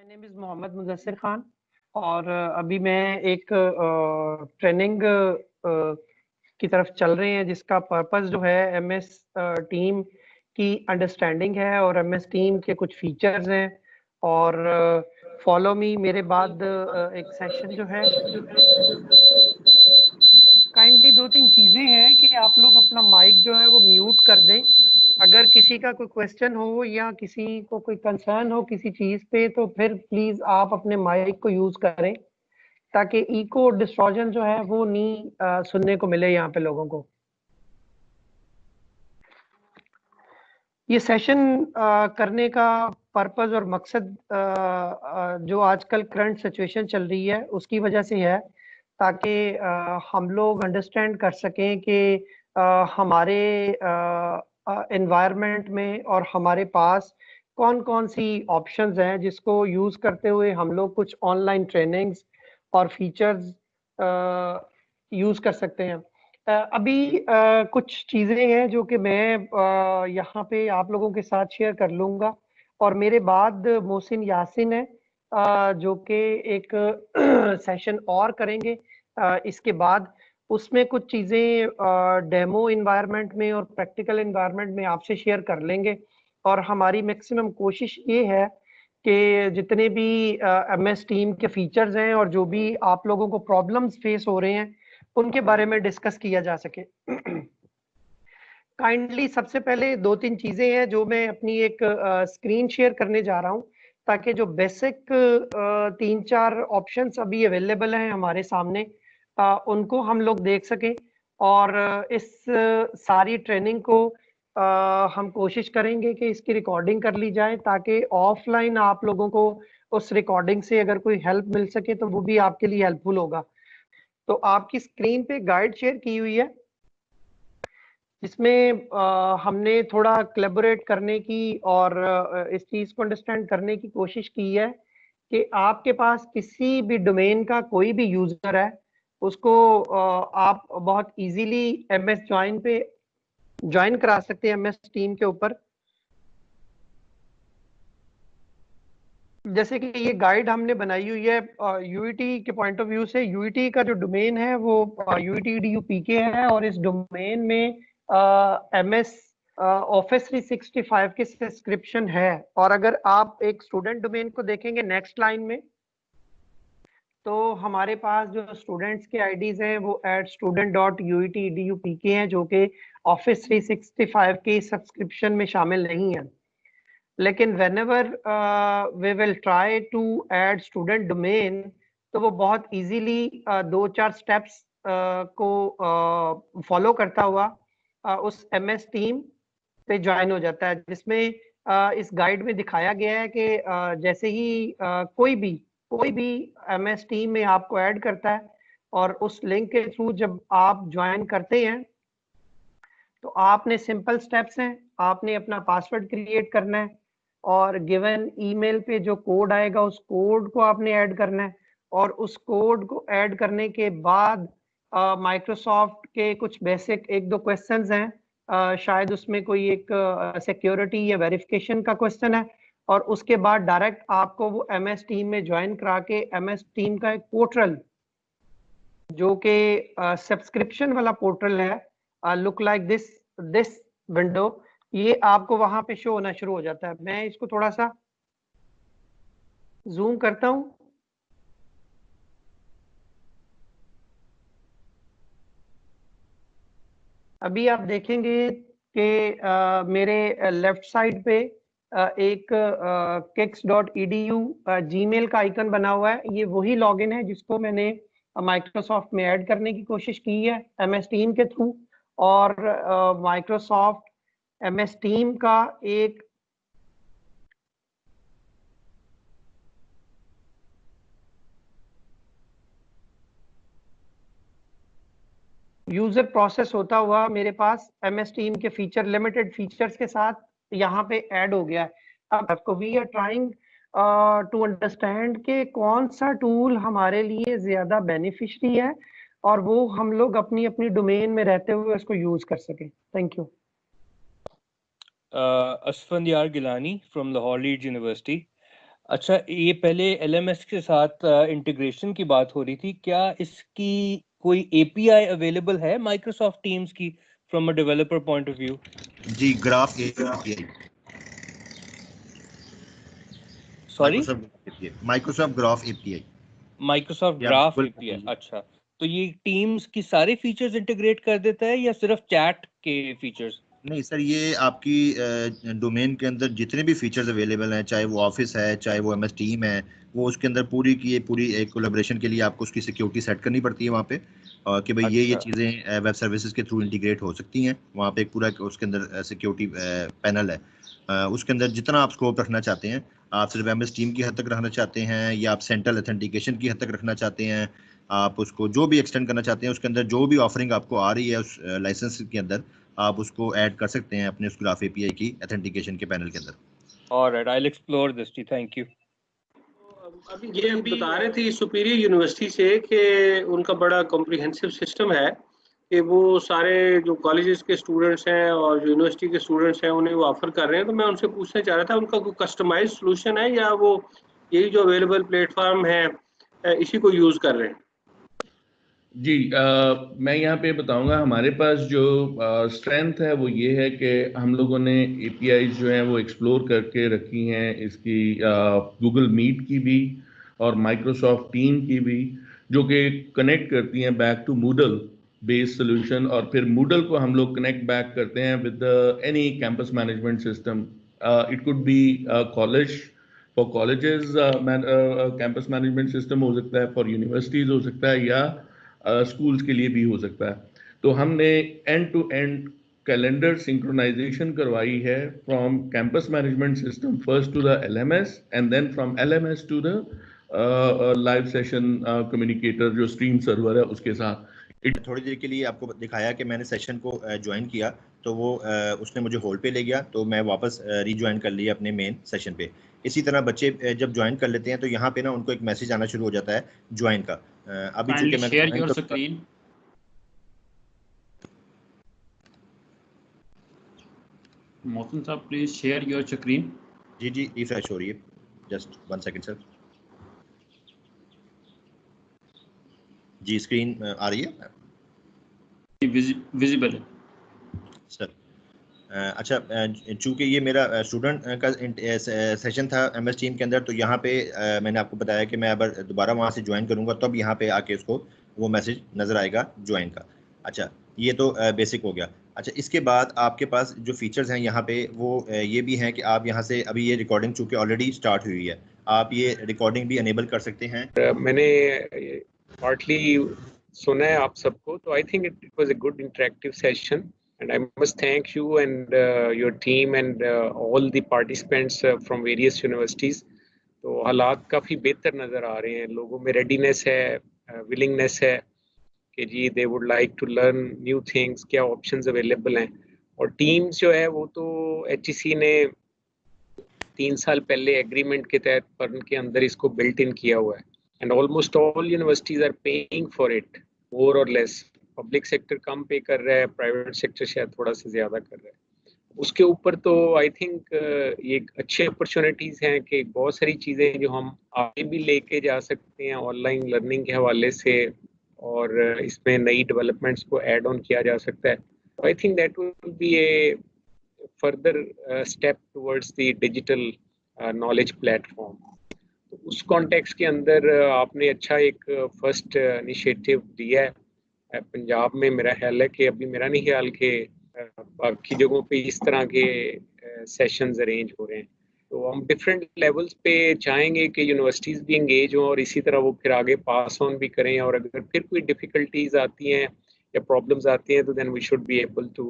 My name is Mohammad Mudassir Khan और अभी मैं एक ट्रेनिंग की तरफ चल रहे हैं जिसका पर्पस जो है एमएस टीम की अंडरस्टैंडिंग है और एमएस टीम के कुछ फीचर्स हैं और फॉलो मी मेरे बाद एक सेशन जो है काइंडली 2-3 चीज़ें हैं कि आप लोग अपना माइक जो है वो म्यूट कर दें। अगर किसी का कोई क्वेश्चन हो या किसी को कोई कंसर्न हो किसी चीज़ पे तो फिर प्लीज़ आप अपने माइक को यूज़ करें ताकि इको डिस्टॉर्शन जो है वो नहीं सुनने को मिले यहाँ पे लोगों को। ये सेशन करने का पर्पस और मकसद जो आजकल करंट सिचुएशन चल रही है उसकी वजह से है ताकि हम लोग अंडरस्टैंड कर सकें कि हमारे एनवायरनमेंट में और हमारे पास कौन-कौन सी ऑप्शंस हैं जिसको यूज़ करते हुए हम लोग कुछ ऑनलाइन ट्रेनिंग्स और फीचर्स यूज़ कर सकते हैं। अभी कुछ चीज़ें हैं जो कि मैं यहाँ पे आप लोगों के साथ शेयर कर लूँगा और मेरे बाद मोहसिन यासिन है जो कि एक सेशन और करेंगे इसके बाद। उसमें कुछ चीज़ें डेमो एनवायरनमेंट में और प्रैक्टिकल एनवायरनमेंट में आपसे शेयर कर लेंगे और हमारी मैक्सिमम कोशिश ये है कि जितने भी एमएस टीम के फीचर्स हैं और जो भी आप लोगों को प्रॉब्लम्स फेस हो रहे हैं उनके बारे में डिस्कस किया जा सके। काइंडली सबसे पहले 2-3 चीज़ें हैं जो मैं अपनी एक स्क्रीन शेयर करने जा रहा हूँ ताकि जो बेसिक 3-4 ऑप्शंस अभी अवेलेबल हैं हमारे सामने उनको हम लोग देख सकें और इस सारी ट्रेनिंग को हम कोशिश करेंगे कि इसकी रिकॉर्डिंग कर ली जाए ताकि ऑफलाइन आप लोगों को उस रिकॉर्डिंग से अगर कोई हेल्प मिल सके तो वो भी आपके लिए हेल्पफुल होगा। तो आपकी स्क्रीन पे गाइड शेयर की हुई है जिसमें हमने थोड़ा कोलैबोरेट करने की और इस चीज़ को अंडरस्टैंड करने की कोशिश की है कि आपके पास किसी भी डोमेन का कोई भी यूज़र है उसको आप बहुत इजीली एमएस जॉइन पे जॉइन करा सकते हैं एमएस टीम के ऊपर। जैसे कि ये गाइड हमने बनाई हुई है यूईटी के पॉइंट ऑफ व्यू से। यूईटी का जो डोमेन है वो यूईटी डीयूपीके है और इस डोमेन में एमएस ऑफिस 365 की सब्सक्रिप्शन है और अगर आप एक स्टूडेंट डोमेन को देखेंगे नेक्स्ट लाइन में तो हमारे पास जो स्टूडेंट्स के आईडीज हैं वो @student.uit.edu.pk हैं जो कि ऑफिस 365 की सब्सक्रिप्शन में शामिल नहीं है। लेकिन whenever we will try to add student domain तो वो बहुत इजीली 2-4 स्टेप्स को फॉलो करता हुआ उस एमएस टीम पे ज्वाइन हो जाता है जिसमें इस गाइड में दिखाया गया है कि जैसे ही कोई भी एमएस टीम में आपको ऐड करता है और उस लिंक के थ्रू जब आप ज्वाइन करते हैं तो आपने सिंपल स्टेप्स हैं, आपने अपना पासवर्ड क्रिएट करना है और गिवन ईमेल पे जो कोड आएगा उस कोड को आपने ऐड करना है और उस कोड को ऐड करने के बाद माइक्रोसॉफ्ट के कुछ बेसिक 1-2 क्वेश्चंस हैं शायद उसमें कोई एक सिक्योरिटी या वेरिफिकेशन का क्वेश्चन है और उसके बाद डायरेक्ट आपको वो एमएस टीम में ज्वाइन करा के एमएस टीम का एक पोर्टल जो कि सब्सक्रिप्शन वाला पोर्टल है लुक लाइक दिस विंडो ये आपको वहां पे शो होना शुरू हो जाता है। मैं इसको थोड़ा सा जूम करता हूं। अभी आप देखेंगे कि मेरे लेफ्ट साइड पे एक kix.edu जीमेल का आइकन बना हुआ है। ये वही लॉगिन है जिसको मैंने माइक्रोसॉफ्ट में ऐड करने की कोशिश की है एमएस टीम के थ्रू और माइक्रोसॉफ्ट एमएस टीम का एक यूजर प्रोसेस होता हुआ मेरे पास एमएस टीम के फीचर लिमिटेड फीचर्स के साथ यहाँ पे ऐड हो गया है। अब आपको we are trying to understand कि कौन सा टूल हमारे लिए ज्यादा बेनिफिशियरी है और वो हम लोग अपनी अपनी डोमेन में रहते हुए उसको यूज कर सके। Thank you. Asfandyar Gilani from Lahore Leeds University. अच्छा, ये पहले LMS के साथ इंटीग्रेशन की बात हो रही थी, क्या इसकी कोई API अवेलेबल है माइक्रोसॉफ्ट टीम्स की from a developer point of view? जी, graph API, sorry, Microsoft graph API। Microsoft ये आप ग्राफ गूगल API। अच्छा, तो ये टीम्स की सारे फीचर्स इंटीग्रेट कर देता है या सिर्फ चैट के फीचर्स? नहीं सर, ये आपकी डोमेन के अंदर जितने भी फीचर्स अवेलेबल हैं, चाहे वो ऑफिस है, चाहे वो MS टीम है, वो उसके अंदर पूरी की ये पूरी एक कोलैबोरेशन के लिए आपको उसकी सिक्योरिटी सेट करनी पड़ती है वहाँ पे, कि भाई ये अच्छा, चीज़ें वेब सर्विसेज के थ्रू इंटीग्रेट हो सकती हैं। वहाँ पे एक पूरा उसके अंदर सिक्योरिटी पैनल है। उसके अंदर जितना आप स्कोप रखना चाहते हैं, आप सिर्फ MS टीम की हद तक रखना चाहते हैं या आप सेंट्रल ऑथेंटिकेशन की हद तक रखना चाहते हैं, आप उसको जो भी एक्सटेंड करना चाहते हैं, उसके अंदर जो भी ऑफरिंग आपको आ रही है उस लाइसेंस के अंदर, आप उसको ऐड कर सकते हैं अपने उस ग्राफ API की ऑथेंटिकेशन के पैनल के अंदर। Alright, I will explore this. Thank you. अभी ये बता रहे थे सुपीरियर यूनिवर्सिटी से कि उनका बड़ा कॉम्प्रिहेंसिव सिस्टम है कि वो सारे जो कॉलेजेस के स्टूडेंट्स हैं और जो यूनिवर्सिटी के स्टूडेंट्स हैं उन्हें वो ऑफर कर रहे हैं। तो मैं उनसे पूछना चाह रहा था, उनका कोई कस्टमाइज सॉल्यूशन है या वो यही जो अवेलेबल प्लेटफॉर्म है इसी को यूज कर रहे हैं? जी, मैं यहाँ पे बताऊंगा, हमारे पास जो स्ट्रेंथ है वो ये है कि हम लोगों ने APIs जो हैं वो एक्सप्लोर करके रखी हैं, इसकी गूगल मीट की भी और माइक्रोसॉफ्ट टीम की भी, जो कि कनेक्ट करती हैं back to Moodle based solution, और फिर मूडल को हम लोग कनेक्ट बैक करते हैं with any campus management system. It could be college, for colleges campus management system हो सकता है, फॉर यूनिवर्सिटीज हो सकता है, या स्कूल्स के लिए भी हो सकता है। तो हमने end to end calendar synchronisation करवाई है from campus management system first to the LMS and then from LMS to the live session communicator जो स्ट्रीम सर्वर है उसके साथ। थोड़ी देर के लिए आपको दिखाया कि मैंने सेशन को ज्वाइन किया, तो वो उसने मुझे होल्ड पे ले गया, तो मैं वापस रीज्वाइन कर लिया अपने मेन सेशन पे। इसी तरह बच्चे जब ज्वाइन कर लेते हैं तो यहाँ पे ना उनको एक मैसेज आना शुरू हो जाता है ज्वाइन का। अभी चूंकि मैं शेयर योर स्क्रीन। मोहसिन साहब प्लीज शेयर योर स्क्रीन। जी जी, रिफ्रेश हो रही है, जस्ट 1 सेकंड सर। जी, स्क्रीन आ रही है विजिबल है सर। अच्छा, चूंकि ये मेरा स्टूडेंट का सेशन था MS टीम के अंदर, तो यहाँ पे मैंने आपको बताया कि मैं अब दोबारा वहाँ से ज्वाइन करूँगा तब यहाँ पे आके उसको वो मैसेज नज़र आएगा ज्वाइन का। अच्छा, ये तो बेसिक हो गया। अच्छा, इसके बाद आपके पास जो फीचर्स हैं यहाँ पे वो ये भी हैं कि आप यहाँ से अभी ये रिकॉर्डिंग चूँकि ऑलरेडी स्टार्ट हुई है, आप ये रिकॉर्डिंग भी अनेबल कर सकते हैं। मैंने पार्टली सुना है आप सबको, तो I think it was a good interactive session and I must thank you and your team and all the participants from various universities. तो हालात काफ़ी बेहतर नज़र आ रहे हैं, लोगों में रेडीनेस है, विलिंगनेस है कि जी they would like to learn new things, क्या ऑप्शंस अवेलेबल हैं। और टीम्स जो है वो तो HEC ने 3 साल पहले एग्रीमेंट के तहत फर्म के अंदर इसको बिल्ट इन किया हुआ है and almost all universities are paying for it more or less. Public sector कम पे कर रहा है, प्राइवेट सेक्टर शायद थोड़ा सा ज्यादा कर रहा है। उसके ऊपर तो आई थिंक ये अच्छी अपॉर्चुनिटीज हैं कि बहुत सारी चीज़ें जो हम आगे भी लेके जा सकते हैं ऑनलाइन लर्निंग के हवाले से, और इसमें नई डेवलपमेंट्स को ऐड ऑन किया जा सकता है। I think that will be A further step towards the digital knowledge platform. तो उस कॉन्टेक्स्ट के अंदर आपने अच्छा एक फर्स्ट इनिशिएटिव दिया है पंजाब में। मेरा ख्याल है कि अभी मेरा नहीं ख्याल कि बाकी जगहों पे इस तरह के सेशंस अरेंज हो रहे हैं। तो हम डिफरेंट लेवल्स पे चाहेंगे कि यूनिवर्सिटीज़ भी इंगेज हों और इसी तरह वो फिर आगे पास ऑन भी करें, और अगर फिर कोई डिफ़िकल्टीज आती हैं या प्रॉब्लम्स आती हैं तो then we should be able to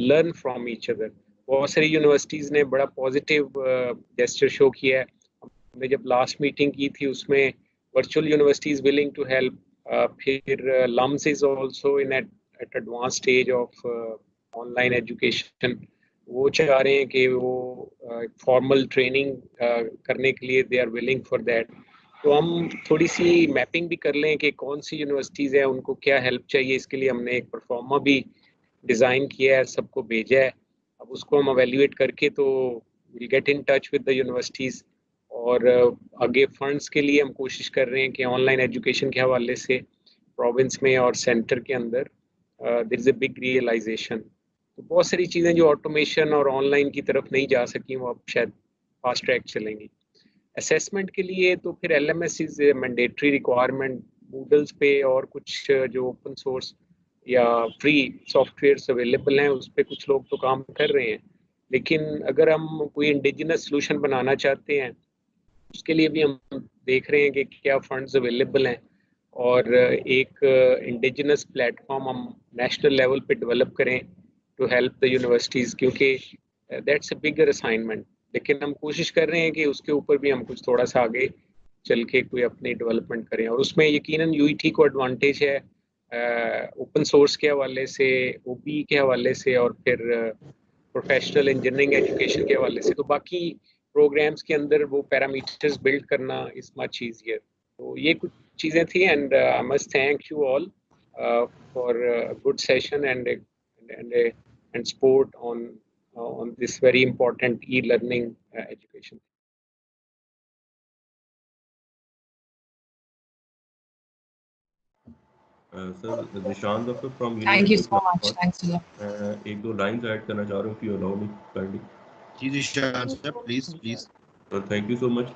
learn from each other. बहुत सारी यूनिवर्सिटीज़ ने बड़ा पॉजिटिव जेस्चर शो किया है। हमने जब लास्ट मीटिंग की थी उसमें virtual universities willing to help, फिर LUMS is also in at advanced stage of online education। वो चाह रहे हैं कि वो फॉर्मल ट्रेनिंग करने के लिए they are willing for that. तो हम थोड़ी सी मैपिंग भी कर लें कि कौन सी यूनिवर्सिटीज़ हैं, उनको क्या हेल्प चाहिए। इसके लिए हमने एक परफॉर्मा भी डिज़ाइन किया है, सबको भेजा है। अब उसको हम एवेल्यूएट करके तो will get in touch with the universities और आगे फंड्स के लिए हम कोशिश कर रहे हैं कि ऑनलाइन एजुकेशन के हवाले से प्रोविंस में और सेंटर के अंदर there is a big realisation. तो बहुत सारी चीज़ें जो ऑटोमेशन और ऑनलाइन की तरफ नहीं जा सकी वो अब शायद फास्ट ट्रैक चलेंगी। असेसमेंट के लिए तो फिर LMS इज़ मैंडेटरी रिक्वायरमेंट। मूडल्स पे और कुछ जो ओपन सोर्स या फ्री सॉफ्टवेयर्स अवेलेबल हैं उस पर कुछ लोग तो काम कर रहे हैं, लेकिन अगर हम कोई इंडिजिनस सोल्यूशन बनाना चाहते हैं उसके लिए भी हम देख रहे हैं कि क्या फंड्स अवेलेबल हैं और एक इंडिजिनस प्लेटफॉर्म हम नेशनल लेवल पे डेवलप करें टू हेल्प द यूनिवर्सिटीज़, क्योंकि दैट्स अ बिगर असाइनमेंट। लेकिन हम कोशिश कर रहे हैं कि उसके ऊपर भी हम कुछ थोड़ा सा आगे चल के कोई अपनी डेवलपमेंट करें, और उसमें यकीनन UET को एडवांटेज है ओपन सोर्स के हवाले से, OBE के हवाले से और फिर प्रोफेशनल इंजीनियरिंग एजुकेशन के हवाले से। तो बाकी प्रोग्राम्स के अंदर वो पैरामीटर्स बिल्ड करना इज मच ईजियर। तो ये कुछ चीज़ें थी and I must thank you all for good session and support on this very important e-learning education. Sir Nishan Zafar from Thank you so much. Thanks a lot. एक दो lines add करना चाह रहा हूँ, if you allow me kindly. जी निशान sir please please. Sir thank you so much.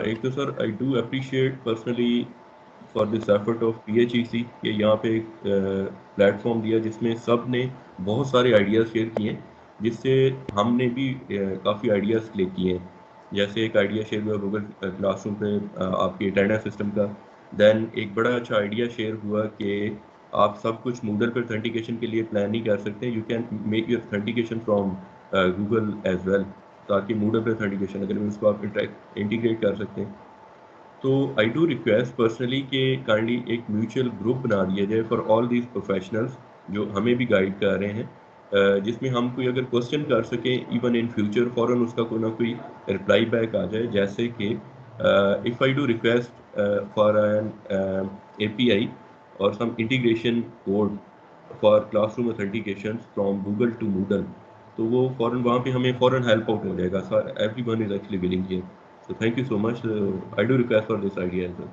एक तो sir I do appreciate personally for this effort of PHEC कि यहाँ पे एक प्लेटफॉर्म दिया जिसमें सब ने बहुत सारे आइडियाज़ शेयर किए, जिससे हमने भी काफ़ी आइडियाज़ क्लिक किए हैं। जैसे एक आइडिया शेयर हुआ गूगल क्लासरूम पे आपके अटेंडेंस सिस्टम का। देन एक बड़ा अच्छा आइडिया शेयर हुआ कि आप सब कुछ मूडल पर ऑथेंटिकेशन के लिए प्लान नहीं कर सकते, you can make your authentication from Google as well, ताकि मूडल पर ऑथेंटिकेशन अगर उसको आप इंटीग्रेट कर सकते हैं। तो आई डू रिक्वेस्ट पर्सनली कि काइंडली एक म्यूचुअल ग्रुप बना दिया जाए फॉर ऑल दीज प्रोफेशनल्स जो हमें भी गाइड कर रहे हैं, जिसमें हम कोई अगर क्वेश्चन कर सकें इवन इन फ्यूचर फ़ौरन उसका कोई ना कोई रिप्लाई बैक आ जाए। जैसे कि if I do request for an API और some integration code for classroom authentication from Google to Moodle, तो वो फ़ौरन वहाँ पे हमें फ़ौरन हेल्प आउट हो जाएगा। Sir everyone is actually willing here, so thank you so much. I do request for this idea as well.